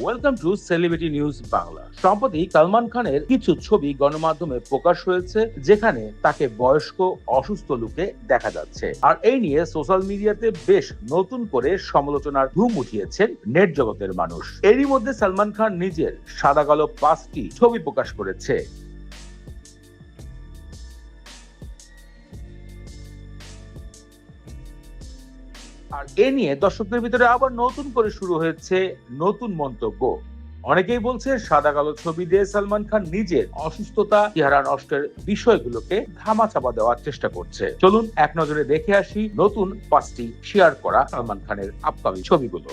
Welcome to celebrity news Bangla. সম্প্রতি সালমান খানের কিছু ছবি গণমাধ্যমে প্রকাশ হয়েছে, যেখানে তাকে বয়স্ক অসুস্থ লুকে দেখা যাচ্ছে। আর এই নিয়ে সোশ্যাল মিডিয়াতে বেশ নতুন করে সমালোচনার ধুম উঠিয়েছেন নেট জগতের মানুষ। এরই মধ্যে সালমান খান নিজের সাদা কালো 5টি ছবি প্রকাশ করেছে। আর এ নিয়ে দর্শকদের ভিতরে আবার নতুন করে শুরু হয়েছে নতুন মন্তব্য। অনেকেই বলছে সাদা কালো ছবি দিয়ে সালমান খান নিজের অসুস্থতা, চেহারা নষ্টের বিষয়গুলোকে ধামাচাপা দেওয়ার চেষ্টা করছে। চলুন এক নজরে দেখে আসি নতুন 5টি শেয়ার করা সালমান খানের আপকামিং ছবিগুলো।